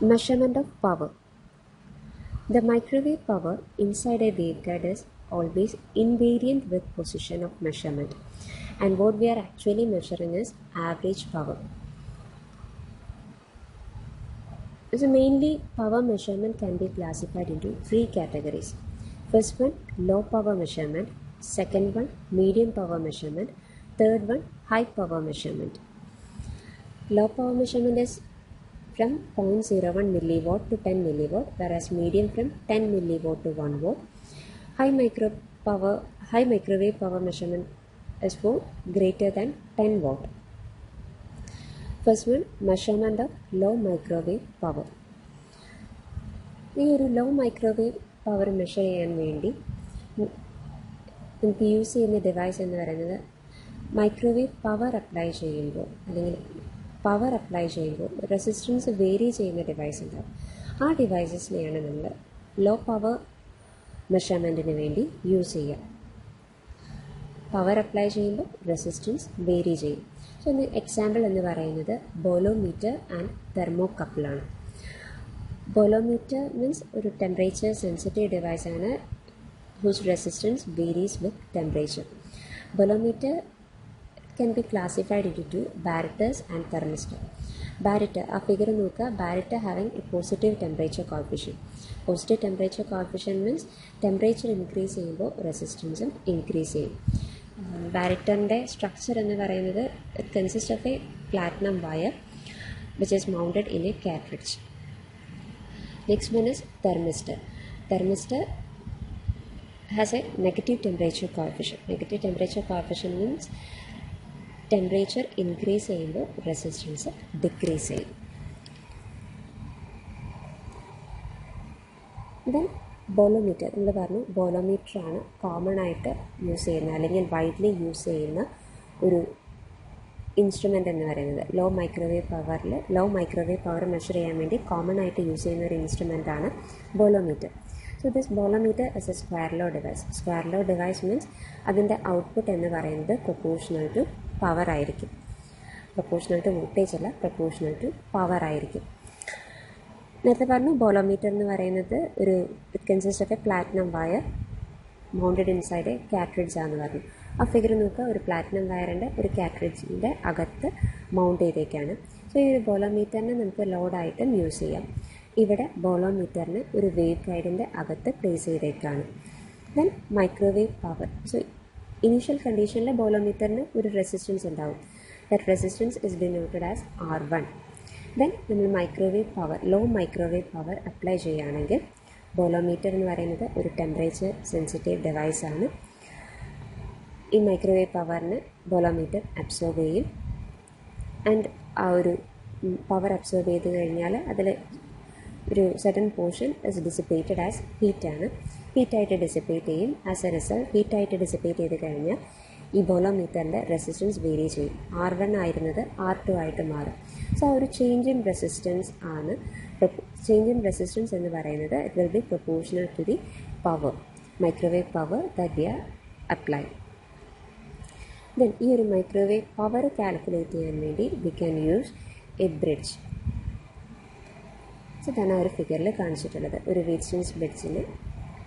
Measurement of power. The microwave power inside a waveguide is always invariant with position of measurement, and what we are actually measuring is average power. So mainly power measurement can be classified into three categories. First one, low power measurement. Second one, medium power measurement. Third one, high power measurement. Low power measurement is from 0.01 milliwatt to 10 milliwatt, whereas medium from 10 milliwatt to 1 watt. High microwave power measurement is for greater than 10 watt. First one, measurement of low microwave power. ഈ ഒരു law microwave power measure ചെയ്യാൻ വേണ്ടി നമുക്ക് use ചെയ്യുന്ന device എന്ന് പറയുന്നത് microwave power apply ചെയ്യുമ്പോൾ അല്ലെങ്കിൽ പവർ അപ്ലൈ ചെയ്യുമ്പോൾ റെസിസ്റ്റൻസ് വേരി ചെയ്യുന്ന ഡിവൈസ് ഉണ്ടാവും. ആ ഡിവൈസസിനെയാണ് നമ്മൾ ലോ പവർ മെഷർമെൻറ്റിന് വേണ്ടി യൂസ് ചെയ്യുക. പവർ അപ്ലൈ ചെയ്യുമ്പോൾ റെസിസ്റ്റൻസ് വേരി ചെയ്യും. സോ ഒന്ന് എക്സാമ്പിൾ എന്ന് പറയുന്നത് ബോലോമീറ്റർ ആൻഡ് തെർമോകപ്പിളാണ്. ബോലോമീറ്റർ മീൻസ് ഒരു ടെമ്പറേച്ചർ സെൻസിറ്റീവ് ഡിവൈസാണ് whose resistance varies with temperature. Bolometer can be classified into two, barometers and thermistor. Barometer, ആ ഫിഗർ നോക്കുക, barometer having a positive temperature coefficient. Positive temperature coefficient means temperature increase ചെയ്യുമ്പോൾ റെസിസ്റ്റൻസും increase ചെയ്യും. ബാരറ്ററിൻ്റെ structure എന്ന് പറയുന്നത് it consists of a platinum wire which is mounted in a cartridge. Next one is thermistor. Thermistor has a negative temperature coefficient. Negative temperature coefficient means temperature increase ചെയ്യുമ്പോൾ resistance decrease ചെയ്യും. Then ബോലോമീറ്റർ, നമ്മൾ പറഞ്ഞു ബോലോമീറ്ററാണ് common ആയിട്ട് use ചെയ്യുന്ന അല്ലെങ്കിൽ widely use ചെയ്യുന്ന ഒരു instrument എന്ന് പറയുന്നത്. ലോ മൈക്രോവേവ് പവർ മെഷർ ചെയ്യാൻ വേണ്ടി കോമൺ ആയിട്ട് യൂസ് ചെയ്യുന്ന ഒരു ഇൻസ്ട്രുമെൻ്റാണ് ബോലോമീറ്റർ. So this bolometer is a square law device. Square law device means അതിൻ്റെ ഔട്ട്പുട്ട് എന്ന് പറയുന്നത് പ്രൊപ്പോർഷണൽ ടു പവർ ആയിരിക്കും. പ്രൊപ്പോർഷണൽ ടു വോൾട്ടേജ് അല്ല, പ്രൊപ്പോർഷണൽ ടു പവർ ആയിരിക്കും. നേരത്തെ പറഞ്ഞു ബോളോമീറ്റർ എന്ന് പറയുന്നത് ഒരു it consist of A platinum wire mounted inside A cartridge ആണെന്ന് പറഞ്ഞു. ആ ഫിഗർ നോക്കുക, ഒരു പ്ലാറ്റിനം വയറിൻ്റെ ഒരു കാട്രിഡ്ജിൻ്റെ അകത്ത് മൗണ്ട് ചെയ്തേക്കാണ്. സോ ഈ ഒരു ബോളോമീറ്ററിനെ നമുക്ക് ലോഡായിട്ടും യൂസ് ചെയ്യാം. ഇവിടെ ബോളോമീറ്ററിന് ഒരു വേവ് ഗൈഡിൻ്റെ അകത്ത് പ്ലേസ് ചെയ്തേക്കാണ്. Then microwave power. So initial കണ്ടീഷനിൽ ബോളോമീറ്ററിന് ഒരു റെസിസ്റ്റൻസ് ഉണ്ടാവും. That resistance is denoted as R1. Then നമ്മൾ ലോ മൈക്രോവേവ് പവർ അപ്ലൈ ചെയ്യുകയാണെങ്കിൽ ബോളോമീറ്റർ എന്ന് പറയുന്നത് ഒരു ടെമ്പറേച്ചർ സെൻസിറ്റീവ് ഡിവൈസാണ്. ഈ മൈക്രോവേവ് പവറിന് ബോളോമീറ്റർ അബ്സോർബ് ചെയ്യും. ആൻഡ് ആ ഒരു പവർ അബ്സോർബ് ചെയ്ത് കഴിഞ്ഞാൽ അതിൽ ഒരു certain portion is dissipated as ഹീറ്റാണ്. ഹീറ്റായിട്ട് ഡിസിപ്പേറ്റ് ചെയ്യും. ആസ് എ റിസൾട്ട് ഹീറ്റായിട്ട് ഡിസിപ്പേറ്റ് ചെയ്ത് കഴിഞ്ഞാൽ ഈ ബോളോമീറ്ററിൻ്റെ റെസിസ്റ്റൻസ് വേരി ചെയ്യും. R1 ആയിരുന്നത് R2 ആയിട്ട് മാറും. സോ ആ ഒരു ചേഞ്ച് ഇൻ റെസിസ്റ്റൻസ് ആണ്. ചേഞ്ച് ഇൻ റെസിസ്റ്റൻസ് എന്ന് പറയുന്നത് it will be proportional to the power, microwave power that we are apply. Then ഈ ഒരു മൈക്രോവേവ് പവർ കാൽക്കുലേറ്റ് ചെയ്യാൻ വേണ്ടി we can use a bridge. ഇതാണ് ആ ഒരു ഫിഗറിൽ കാണിച്ചിട്ടുള്ളത്. ഒരു റെസിസ്റ്റൻസ് ബ്രിഡ്ജിനെ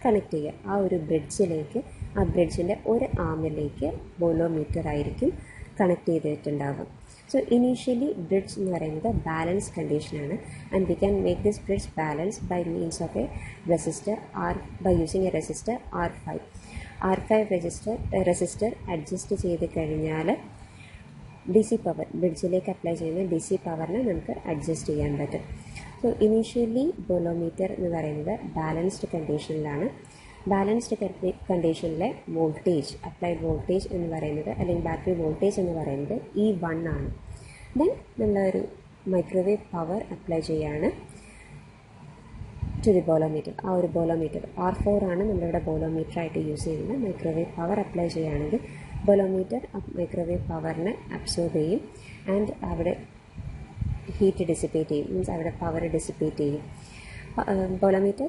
കണക്ട് ചെയ്യുക. ആ ഒരു ബ്രിഡ്ജിലേക്ക്, ആ ബ്രിഡ്ജിൻ്റെ ഒരു ആമിലേക്ക് ബോളോമീറ്റർ ആയിരിക്കും കണക്ട് ചെയ്തിട്ടുണ്ടാകും. സോ ഇനീഷ്യലി ബ്രിഡ്ജ് എന്ന് പറയുന്നത് ബാലൻസ് കണ്ടീഷനാണ്. And we can make this bridge balance by means of a resistor by using a resistor R5 resistor adjust ചെയ്ത് കഴിഞ്ഞാൽ DC പവർ, ബ്രിഡ്ജിലേക്ക് അപ്ലൈ ചെയ്യുന്ന DC പവറിനെ നമുക്ക് അഡ്ജസ്റ്റ് ചെയ്യാൻ പറ്റും. സോ ഇനീഷ്യലി ബോളോമീറ്റർ എന്ന് പറയുന്നത് ബാലൻസ്ഡ് കണ്ടീഷനിലാണ്. ബാലൻസ്ഡ് കണ്ടീഷനിലെ വോൾട്ടേജ്, അപ്ലൈഡ് വോൾട്ടേജ് എന്ന് പറയുന്നത് അല്ലെങ്കിൽ ബാറ്ററി വോൾട്ടേജ് എന്ന് പറയുന്നത് E1 ആണ്. ദെൻ നമ്മളൊരു മൈക്രോവേവ് പവർ അപ്ലൈ ചെയ്യാണ് ടു ദി ബോളോമീറ്റർ. ആ ഒരു ബോളോമീറ്റർ R4 ആണ് നമ്മളിവിടെ ബോളോമീറ്ററായിട്ട് യൂസ് ചെയ്യുന്നത്. മൈക്രോവേവ് പവർ അപ്ലൈ ചെയ്യുകയാണെങ്കിൽ ബോളോമീറ്റർ മൈക്രോവേവ് പവറിനെ അബ്സോർബ് ചെയ്യും ആൻഡ് അവിടെ ഹീറ്റ് ഡിസിപ്പേറ്റ് ചെയ്യും. മീൻസ് അവിടെ പവർ ഡിസിപ്പേറ്റ് ചെയ്യും. ബോളോമീറ്റർ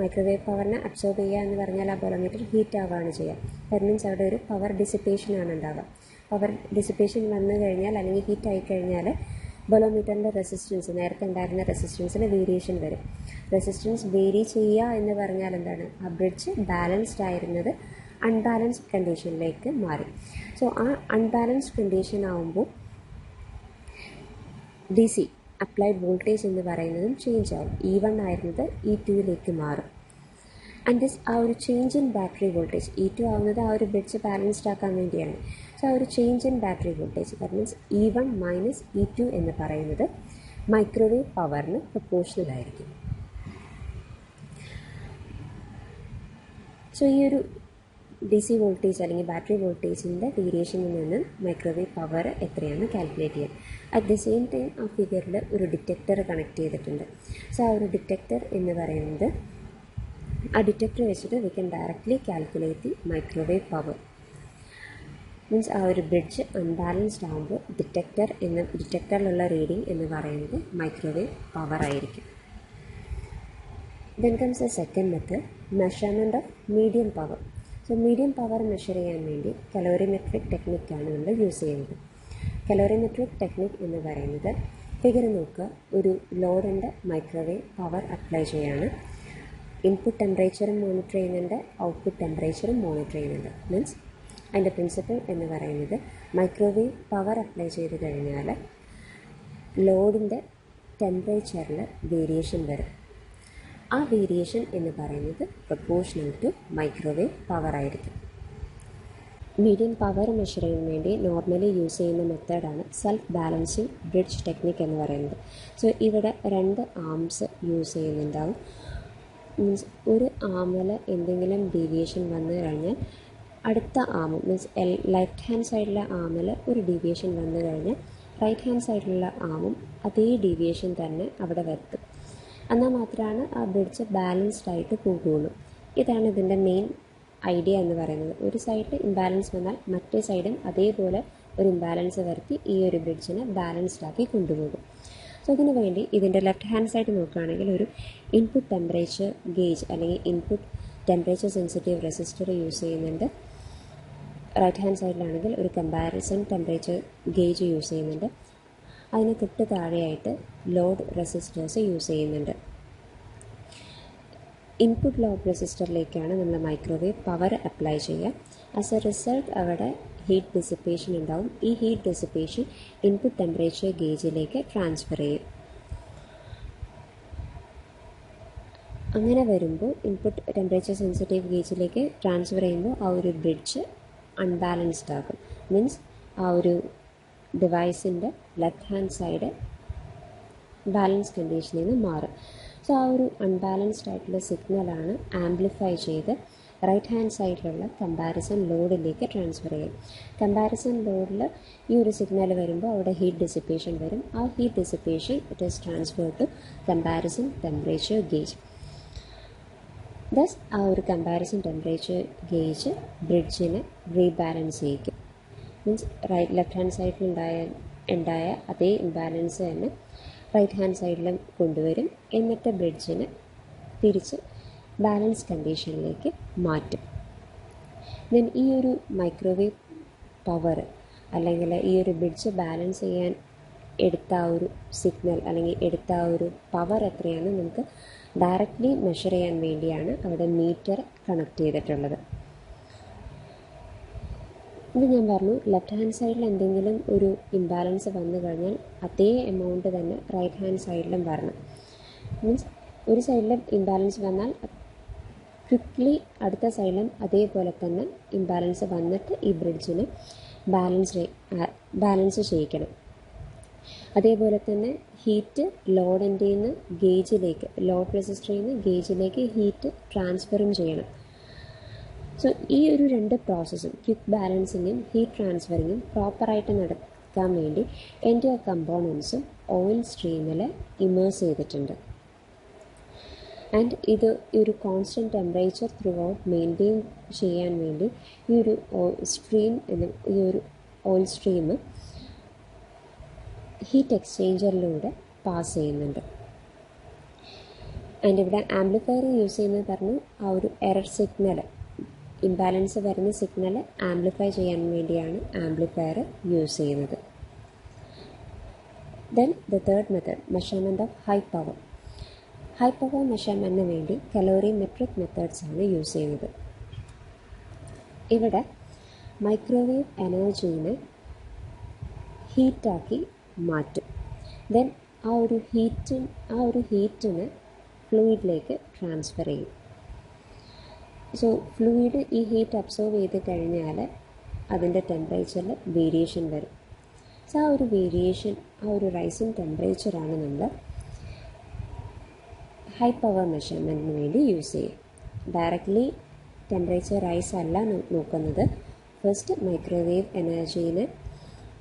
മൈക്രോവേവ് പവറിനെ അബ്സോർബ് ചെയ്യുക എന്ന് പറഞ്ഞാൽ ആ ബോളോമീറ്റർ ഹീറ്റ് ആവുകയാണ് ചെയ്യുക. ദാറ്റ് മീൻസ് അവിടെ ഒരു പവർ ഡിസിപ്പേഷനാണ് ഉണ്ടാവുക. പവർ ഡിസിപ്പേഷൻ വന്നു കഴിഞ്ഞാൽ അല്ലെങ്കിൽ ഹീറ്റ് ആയിക്കഴിഞ്ഞാൽ ബോളോമീറ്ററിൻ്റെ റെസിസ്റ്റൻസ് നേരത്തെ ഉണ്ടായിരുന്ന റെസിസ്റ്റൻസിന് വേരിയേഷൻ വരും. റെസിസ്റ്റൻസ് വേരി ചെയ്യുക എന്ന് പറഞ്ഞാൽ എന്താണ്? ആ ബ്രിഡ്ജ് ബാലൻസ്ഡ് ആയിരുന്നത് അൺബാലൻസ്ഡ് കണ്ടീഷനിലേക്ക് മാറി. സോ ആ അൺബാലൻസ്ഡ് കണ്ടീഷൻ ആകുമ്പോൾ ഡി സി അപ്ലൈഡ് വോൾട്ടേജ് എന്ന് പറയുന്നതും ചേഞ്ച് ആവും. E1 ആയിരുന്നത് E2യിലേക്ക് മാറും. ആൻഡ് ദിസ് ആ ഒരു change in battery voltage, E2 ആവുന്നത് ആ ഒരു ബ്രിഡ്ജ് ബാലൻസ്ഡ് ആക്കാൻ വേണ്ടിയാണ്. സോ ആ ഒരു change in battery voltage, that means E1 minus E2 എന്ന് പറയുന്നത് മൈക്രോവേവ് പവറിന് പ്രൊപ്പോർഷണൽ ആയിരിക്കും. സോ ഈ ഒരു ഡി സി വോൾട്ടേജ് അല്ലെങ്കിൽ ബാറ്ററി വോൾട്ടേജിൻ്റെ വേരിയേഷനിൽ നിന്ന് മൈക്രോവേവ് പവർ എത്രയാണ് കാൽക്കുലേറ്റ് ചെയ്യാം. അറ്റ് ദി സെയിം ടൈം ആ ഫിഗറിൽ ഒരു ഡിറ്റക്ടർ കണക്ട് ചെയ്തിട്ടുണ്ട്. സോ ആ ഒരു ഡിറ്റക്ടർ എന്ന് പറയുന്നത്, ആ ഡിറ്റക്ടർ വെച്ചിട്ട് we can directly calculate the microwave power. Means ആ ഒരു ബ്രിഡ്ജ് അൺബാലൻസ്ഡ് ആകുമ്പോൾ ഡിറ്റക്ടറിലുള്ള റീഡിംഗ് എന്ന് പറയുന്നത് മൈക്രോവേവ് പവർ ആയിരിക്കും. Then comes A second method, measurement of medium power. So medium power measure ചെയ്യാൻ വേണ്ടി കലോറിമെട്രിക് ടെക്നിക്കാണ് നമ്മൾ യൂസ് ചെയ്യുന്നത്. കലോറിമെട്രിക് ടെക്നിക് എന്ന് പറയുന്നത്, ഫിഗർ നോക്കുക, ഒരു ലോഡിൻ്റെ മൈക്രോവേവ് പവർ അപ്ലൈ ചെയ്യാണ്. ഇൻപുട്ട് ടെമ്പറേച്ചറും മോണിറ്റർ ചെയ്യുന്നുണ്ട്, ഔട്ട്പുട്ട് ടെമ്പറേച്ചറും മോണിറ്റർ ചെയ്യുന്നുണ്ട്. മീൻസ് അതിൻ്റെ പ്രിൻസിപ്പിൾ എന്ന് പറയുന്നത്, മൈക്രോവേവ് പവർ അപ്ലൈ ചെയ്ത് കഴിഞ്ഞാൽ ലോഡിൻ്റെ ടെമ്പറേച്ചറിൽ വേരിയേഷൻ വരും. ആ വേരിയേഷൻ എന്ന് പറയുന്നത് പ്രൊപ്പോർഷണൽ ടു മൈക്രോവേവ് പവർ ആയിരിക്കും. മീഡിയം പവർ മെഷർ ചെയ്യാൻ വേണ്ടി നോർമലി യൂസ് ചെയ്യുന്ന മെത്തേഡാണ് സെൽഫ് ബാലൻസിങ് ബ്രിഡ്ജ് ടെക്നിക് എന്ന് പറയുന്നത്. സോ ഇവിടെ 2 ആംസ് യൂസ് ചെയ്യുന്നുണ്ടാവും. മീൻസ് ഒരു ആമിൽ എന്തെങ്കിലും ഡീവിയേഷൻ വന്നു കഴിഞ്ഞാൽ അടുത്ത ആമും, മീൻസ് ലെഫ്റ്റ് ഹാൻഡ് സൈഡിലെ ആമിൽ ഒരു ഡീവിയേഷൻ വന്നു കഴിഞ്ഞാൽ റൈറ്റ് ഹാൻഡ് സൈഡിലുള്ള ആമും അതേ ഡീവിയേഷൻ തന്നെ അവിടെ വരുത്തും. എന്നാൽ മാത്രമാണ് ആ ബ്രിഡ്ജ് ബാലൻസ്ഡ് ആയിട്ട് പോകുകയുള്ളൂ. ഇതാണ് ഇതിൻ്റെ മെയിൻ ഐഡിയ എന്ന് പറയുന്നത്. ഒരു സൈഡ് ഇംബാലൻസ് വന്നാൽ മറ്റേ സൈഡും അതേപോലെ ഒരു ഇംബാലൻസ് വരുത്തി ഈ ഒരു ബ്രിഡ്ജിനെ ബാലൻസ്ഡ് ആക്കി കൊണ്ടുപോകും. സോ ഇതിനു വേണ്ടി ഇതിൻ്റെ ലെഫ്റ്റ് ഹാൻഡ് സൈഡ് നോക്കുകയാണെങ്കിൽ ഒരു ഇൻപുട്ട് ടെമ്പറേച്ചർ ഗേജ് അല്ലെങ്കിൽ input temperature sensitive resistor use ചെയ്യുന്നുണ്ട്. റൈറ്റ് ഹാൻഡ് സൈഡിലാണെങ്കിൽ ഒരു കമ്പാരിസൺ ടെമ്പറേച്ചർ ഗേജ് യൂസ് ചെയ്യുന്നുണ്ട്. അതിന് തൊട്ട് താഴെയായിട്ട് ലോഡ് റെസിസ്റ്റേഴ്സ് യൂസ് ചെയ്യുന്നുണ്ട്. ഇൻപുട്ട് ലോഡ് റെസിസ്റ്ററിലേക്കാണ് നമ്മൾ മൈക്രോവേവ് പവർ അപ്ലൈ ചെയ്യുക. ആസ് എ റിസൾട്ട് അവിടെ ഹീറ്റ് ഡിസിപ്പേഷൻ ഉണ്ടാവും. ഈ ഹീറ്റ് ഡിസിപ്പേഷൻ ഇൻപുട്ട് ടെമ്പറേച്ചർ ഗേജിലേക്ക് ട്രാൻസ്ഫർ ചെയ്യും. അങ്ങനെ വരുമ്പോൾ ഇൻപുട്ട് ടെമ്പറേച്ചർ സെൻസിറ്റീവ് ഗേജിലേക്ക് ട്രാൻസ്ഫർ ചെയ്യുമ്പോൾ ആ ഒരു ബ്രിഡ്ജ് അൺബാലൻസ്ഡ് ആകും. മീൻസ് ആ ഒരു ഡിവൈസിൻ്റെ ലെഫ്റ്റ് ഹാൻഡ് സൈഡ് ബാലൻസ് കണ്ടീഷനിൽ നിന്ന് മാറും. സോ ആ ഒരു അൺബാലൻസ്ഡ് ആയിട്ടുള്ള സിഗ്നലാണ് ആംപ്ലിഫൈ ചെയ്ത് റൈറ്റ് ഹാൻഡ് സൈഡിലുള്ള കമ്പാരിസൺ ലോഡിലേക്ക് ട്രാൻസ്ഫർ ചെയ്യും. കമ്പാരിസൺ ലോഡിൽ ഈ ഒരു സിഗ്നൽ വരുമ്പോൾ അവിടെ ഹീറ്റ് ഡിസിപ്പേഷൻ വരും. ആ heat dissipation it is transfer to comparison temperature gauge. Thus ആ ഒരു കമ്പാരിസൺ ടെമ്പറേച്ചർ ഗേജ് ബ്രിഡ്ജിനെ റീബാലൻസ് ചെയ്യിക്കും. മീൻസ് ലെഫ്റ്റ് ഹാൻഡ് സൈഡിൽ ഉണ്ടായ അതേ ഇംബാലൻസ് തന്നെ റൈറ്റ് ഹാൻഡ് സൈഡിലും കൊണ്ടുവരും. എന്നിട്ട് ബ്രിഡ്ജിനെ തിരിച്ച് ബാലൻസ് കണ്ടീഷനിലേക്ക് മാറ്റും. ദെൻ ഈ ഒരു മൈക്രോവേവ് പവർ അല്ലെങ്കിൽ ഈ ഒരു ബ്രിഡ്ജ് ബാലൻസ് ചെയ്യാൻ എടുത്ത ആ ഒരു സിഗ്നൽ അല്ലെങ്കിൽ എടുത്ത ആ ഒരു പവർ എത്രയാണ് നമുക്ക് ഡയറക്റ്റ്ലി മെഷർ ചെയ്യാൻ വേണ്ടിയാണ് അവിടെ മീറ്റർ കണക്ട് ചെയ്തിട്ടുള്ളത്. ഇത് ഞാൻ പറഞ്ഞു, ലെഫ്റ്റ് ഹാൻഡ് സൈഡിൽ എന്തെങ്കിലും ഒരു ഇംബാലൻസ് വന്നു കഴിഞ്ഞാൽ അതേ എമൗണ്ട് തന്നെ റൈറ്റ് ഹാൻഡ് സൈഡിലും വരണം. മീൻസ് ഒരു സൈഡിലും ഇംബാലൻസ് വന്നാൽ ക്വിക്ക്ലി അടുത്ത സൈഡിലും അതേപോലെ തന്നെ ഇംബാലൻസ് വന്നിട്ട് ഈ ബ്രിഡ്ജിനെ ബാലൻസ് ചെയ്യിക്കണം. അതേപോലെ തന്നെ ഹീറ്റ് ലോഡിൻ്റെ നിന്ന് ഗേജിലേക്ക്, ലോഡ് റെസിസ്റ്ററിൽ നിന്ന് ഗേജിലേക്ക് ഹീറ്റ് ട്രാൻസ്ഫറും ചെയ്യണം. സോ ഈ ഒരു 2 പ്രോസസ്സും ക്വിക്ക് ബാലൻസിങ്ങും ഹീറ്റ് ട്രാൻസ്ഫറിങ്ങും പ്രോപ്പറായിട്ട് നടക്കാൻ വേണ്ടി എൻ്റെ കമ്പോണൻസും ഓയിൽ സ്ട്രീമിൽ ഇമേഴ്സ് ചെയ്തിട്ടുണ്ട്. ആൻഡ് ഇത് ഒരു constant temperature throughout maintain ചെയ്യാൻ വേണ്ടി ഈ ഒരു ഓയിൽ സ്ട്രീം ഹീറ്റ് എക്സ്ചേഞ്ചറിലൂടെ പാസ് ചെയ്യുന്നുണ്ട്. ആൻഡ് ഇവിടെ ആംപ്ലിഫയർ യൂസ് ചെയ്യുന്നത് പറഞ്ഞു ആ ഒരു എറർ സിഗ്നൽ, ഇംബാലൻസ് വരുന്ന സിഗ്നൽ ആംപ്ലിഫൈ ചെയ്യാൻ വേണ്ടിയാണ് ആംപ്ലിഫയർ യൂസ് ചെയ്യുന്നത്. Then the third method, measurement of high power. High power മെഷർമെൻറ്റിന് വേണ്ടി കലോറിമെട്രിക് മെത്തേഡ്സ് ആണ് യൂസ് ചെയ്യുന്നത്. ഇവിടെ മൈക്രോവേവ് എനർജീനെ ഹീറ്റാക്കി മാറ്റും. ദെൻ ആ ഒരു ഹീറ്റിനെ ഫ്ലൂയിഡിലേക്ക് ട്രാൻസ്ഫർ ചെയ്യും. സോ ഫ്ലൂയിഡ് ഈ ഹീറ്റ് അബ്സോർവ് ചെയ്ത് കഴിഞ്ഞാൽ അതിൻ്റെ ടെമ്പറേച്ചറിൽ വേരിയേഷൻ വരും. സോ ആ ഒരു വേരിയേഷൻ, ആ ഒരു റൈസിങ് ടെമ്പറേച്ചറാണ് നമ്മൾ ഹൈ പവർ മെഷർമെൻറ്റിന് വേണ്ടി യൂസ് ചെയ്യും. ഡയറക്റ്റ്ലി ടെമ്പറേച്ചർ റൈസ് അല്ല നോക്കുന്നത്. ഫസ്റ്റ് മൈക്രോവേവ് എനർജീനെ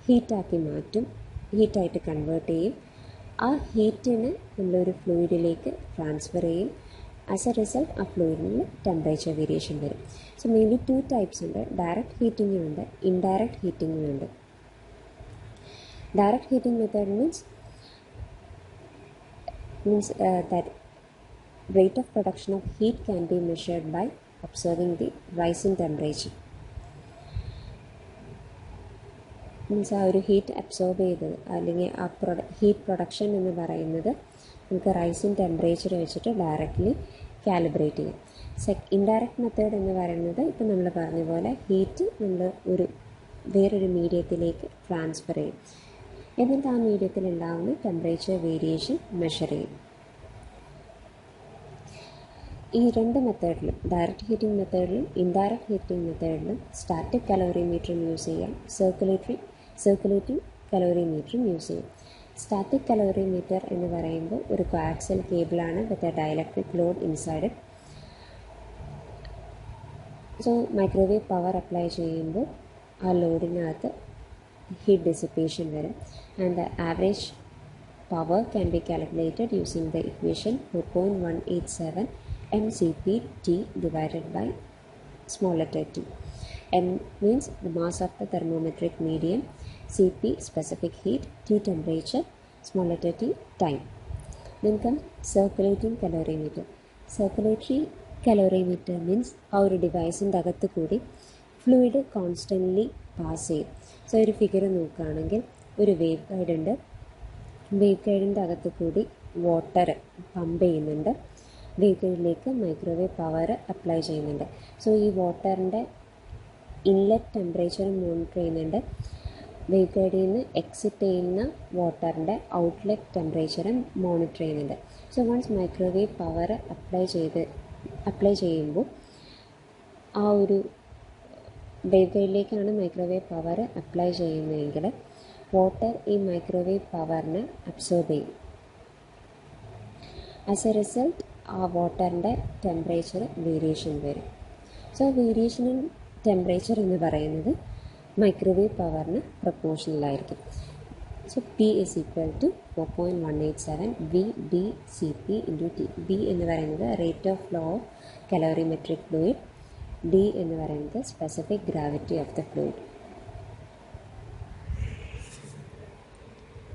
ഹീറ്റാക്കി മാറ്റും, ഹീറ്റായിട്ട് കൺവേർട്ട് ചെയ്യും. ആ ഹീറ്റിനെ നമ്മളൊരു ഫ്ലൂയിഡിലേക്ക് ട്രാൻസ്ഫർ ചെയ്യും. ആസ് എ റിസൾട്ട് ആ ഫ്ലൂയിഡിൽ ടെമ്പറേച്ചർ വേരിയേഷൻ വരും. സോ മെയിൻലി 2 ടൈപ്സ് ഉണ്ട്. ഡയറക്റ്റ് ഹീറ്റിംഗും ഉണ്ട്, ഇൻഡയറക്റ്റ് ഹീറ്റിംഗും ഉണ്ട്. Direct heating method means that rate of production of heat can be measured by observing the rise in temperature. Means ആ ഒരു heat absorb ചെയ്തത് അല്ലെങ്കിൽ ആ ഹീറ്റ് പ്രൊഡക്ഷൻ എന്ന് പറയുന്നത് നമുക്ക് റൈസ് ഇൻ ടെമ്പറേച്ചർ വെച്ചിട്ട് ഡയറക്റ്റ്ലി കാലിബ്രേറ്റ് ചെയ്യാം. ഇൻഡയറക്റ്റ് മെത്തേഡ് എന്ന് പറയുന്നത് ഇപ്പം നമ്മൾ പറഞ്ഞ പോലെ ഹീറ്റ് നമ്മൾ വേറൊരു മീഡിയത്തിലേക്ക് ട്രാൻസ്ഫർ ചെയ്യും. എന്നിട്ട് ആ മീഡിയത്തിൽ ഉണ്ടാകുന്ന ടെമ്പറേച്ചർ വേരിയേഷൻ മെഷർ ചെയ്യും. ഈ 2 മെത്തേഡിലും, ഡയറക്റ്റ് ഹീറ്റിംഗ് മെത്തേഡിലും ഇൻഡയറക്റ്റ് ഹീറ്റിംഗ് മെത്തേഡിലും സ്റ്റാറ്റിക് കലോറിമീറ്ററും യൂസ് ചെയ്യാം, സർക്കുലേറ്റിംഗ് കലോറിമീറ്ററും യൂസ് ചെയ്യും. സ്റ്റാറ്റിക് കലോറിമീറ്റർ എന്ന് പറയുമ്പോൾ ഒരു കോആക്സിയൽ കേബിളാണ് with a dielectric load inside. So microwave power apply ചെയ്യുമ്പോൾ ആ ലോഡിനകത്ത് ഹീറ്റ് ഡിസിപ്പേഷൻ വരും. And the average power can be calculated using the equation 4.187 mCp/T divided by small letter t. M means the mass of the thermometric medium, Cp specific heat, T temperature, small letter t time. Then comes circulating calorimeter. Circulatory calorimeter means ആ ഒരു ഡിവൈസിൻ്റെ അകത്ത് കൂടി fluid constantly pass ചെയ്യും. So ഒരു figure നോക്കുകയാണെങ്കിൽ ഒരു wave guide ഉണ്ട്. വേവ് ഗൈഡിൻ്റെ അകത്ത് കൂടി വാട്ടർ പമ്പ് ചെയ്യുന്നുണ്ട്. വേവ് ഗൈഡിലേക്ക് മൈക്രോവേവ് പവർ അപ്ലൈ ചെയ്യുന്നുണ്ട്. സോ ഈ വാട്ടറിൻ്റെ ഇൻലെറ്റ് ടെമ്പറേച്ചറും മോണിറ്റർ ചെയ്യുന്നുണ്ട്. വേവ് ഗൈഡിൽ നിന്ന് എക്സിറ്റ് ചെയ്യുന്ന വാട്ടറിൻ്റെ ഔട്ട്ലെറ്റ് ടെമ്പറേച്ചറും മോണിറ്റർ ചെയ്യുന്നുണ്ട്. So once microwave power apply ചെയ്യുമ്പോൾ ആ ഒരു വേവ് ഗൈഡിലേക്കാണ് മൈക്രോവേവ് പവർ അപ്ലൈ ചെയ്യുന്നതെങ്കിൽ വാട്ടർ ഈ മൈക്രോവേവ് പവറിനെ അബ്സോർബ് ചെയ്യും. ആസ് എ റിസൾട്ട് ആ വാട്ടറിൻ്റെ ടെമ്പറേച്ചർ വേരിയേഷൻ വരും. സോ വേരിയേഷൻ ഇൻ ടെമ്പറേച്ചർ എന്ന് പറയുന്നത് മൈക്രോവേവ് പവറിന് പ്രൊപ്പോർഷണലായിരിക്കും. So P is equal to 4.187 VdCp into T. V എന്ന് പറയുന്നത് rate of flow of calorimetric fluid, D എന്ന് പറയുന്നത് specific gravity of the fluid.